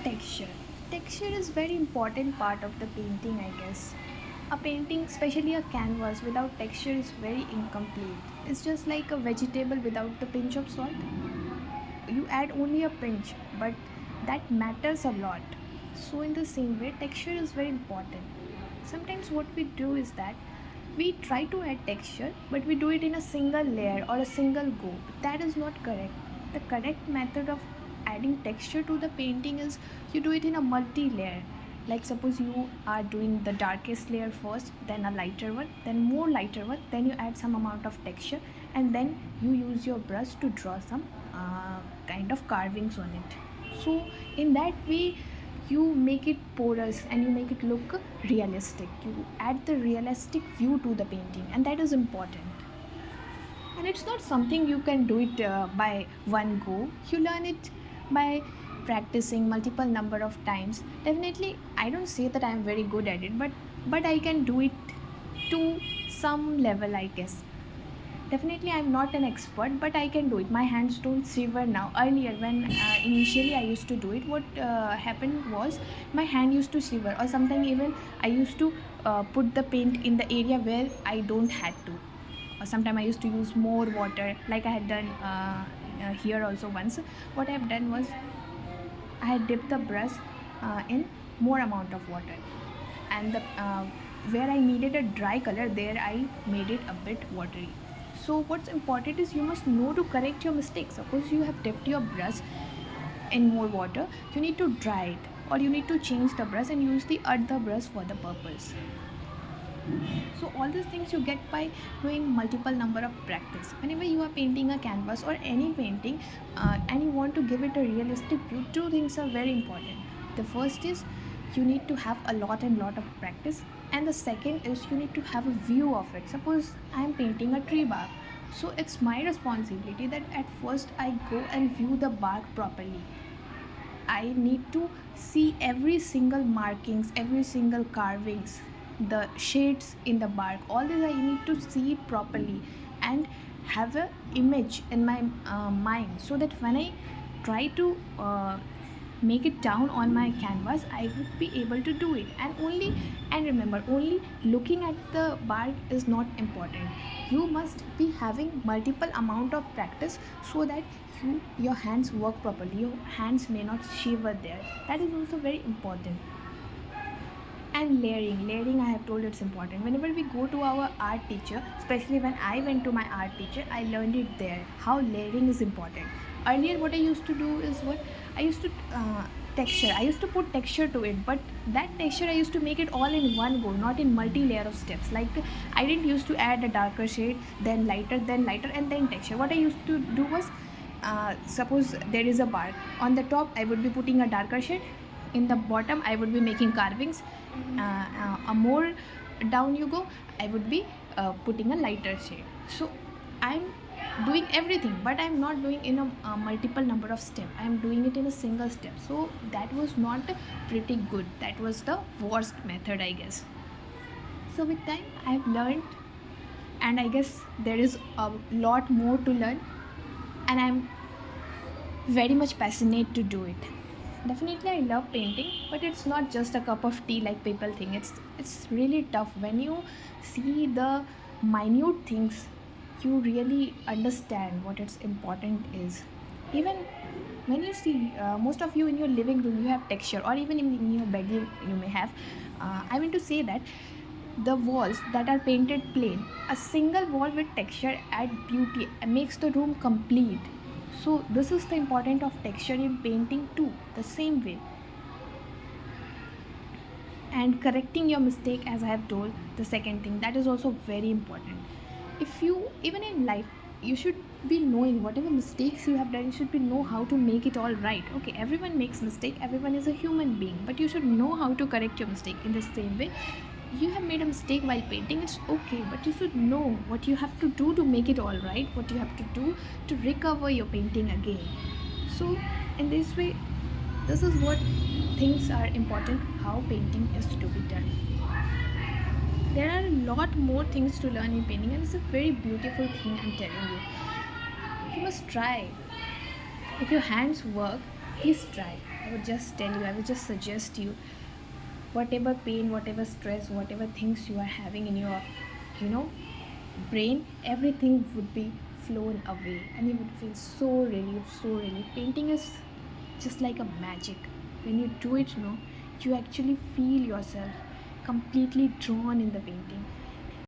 Texture. Texture is very important part of the painting, I guess. A painting, especially a canvas without texture is very incomplete. It's just like a vegetable without the pinch of salt. You add only a pinch, but that matters a lot. So in the same way, texture is very important. Sometimes what we do is that we try to add texture, but we do it in a single layer or a single go. That is not correct. The correct method of adding texture to the painting is you do it in a multi-layer. Like suppose you are doing the darkest layer first, then a lighter one, then more lighter one, then you add some amount of texture, and then you use your brush to draw some kind of carvings on it. So in that way you make it porous and you make it look realistic. You add the realistic view to the painting, and that is important. And it's not something you can do it by one go. You learn it by practicing multiple number of times. Definitely I don't say that I am very good at it, but I can do it to some level, I guess. Definitely, I'm not an expert, but I can do it. My hands don't shiver now. Earlier, when initially I used to do it, what happened was my hand used to shiver, or sometimes even I used to put the paint in the area where I don't had to. Or sometimes I used to use more water, like I had done here also once. What I have done was I had dipped the brush in more amount of water, and where I needed a dry color, there I made it a bit watery. So what's important is you must know to correct your mistakes. Suppose you have dipped your brush in more water, you need to dry it, or you need to change the brush and use the other brush for the purpose. So all these things you get by doing multiple number of practice. Whenever you are painting a canvas or any painting, and you want to give it a realistic view, two things are very important. The first is you need to have a lot and lot of practice, and the second is you need to have a view of it. Suppose I am painting a tree bark, so it's my responsibility that at first I go and view the bark properly. I need to see every single markings, every single carvings, the shades in the bark. All this I need to see it properly and have a image in my mind, so that when I try to make it down on my canvas, I would be able to do it. And remember, only looking at the bark is not important. You must be having multiple amount of practice, so that your hands work properly, your hands may not shiver there. That is also very important. And layering, I have told it's important. Whenever we go to our art teacher, especially when I went to my art teacher, I learned it there how layering is important. Earlier what I used to do is what I used to texture, I used to put texture to it, but that texture I used to make it all in one go, not in multi-layer of steps. Like I didn't used to add a darker shade, then lighter, and then texture. What I used to do was, suppose there is a bark on the top, I would be putting a darker shade. In the bottom I would be making carvings. A more down you go, I would be putting a lighter shade. So I'm doing everything, but I'm not doing in a multiple number of steps. I'm doing it in a single step. So that was not pretty good. That was the worst method, I guess. So with time I've learned, and I guess there is a lot more to learn, and I'm very much passionate to do it. Definitely I love painting, but it's not just a cup of tea like people think. It's really tough. When you see the minute things, you really understand what its important is. Even when you see, most of you in your living room you have texture, or even in your bed you may have. I want to say that the walls that are painted plain, a single wall with texture add beauty and makes the room complete. So this is the importance of texture in painting too, the same way. And correcting your mistake, as I have told, the second thing, that is also very important. If you, even in life, you should be knowing whatever mistakes you have done, you should be know how to make it all right. Okay, everyone makes mistake, everyone is a human being, but you should know how to correct your mistake. In the same way, you have made a mistake while painting, it's okay, but you should know what you have to do to make it all right, what you have to do to recover your painting again. So in this way, this is what things are important, how painting is to be done. There are a lot more things to learn in painting, and it's a very beautiful thing, I'm telling you. You must try. If your hands work, please try. I would just tell you, I would just suggest you, whatever pain, whatever stress, whatever things you are having in your, you know, brain, everything would be flown away and you would feel so relieved, so relieved. Painting is just like a magic. When you do it, you actually feel yourself completely drawn in the painting.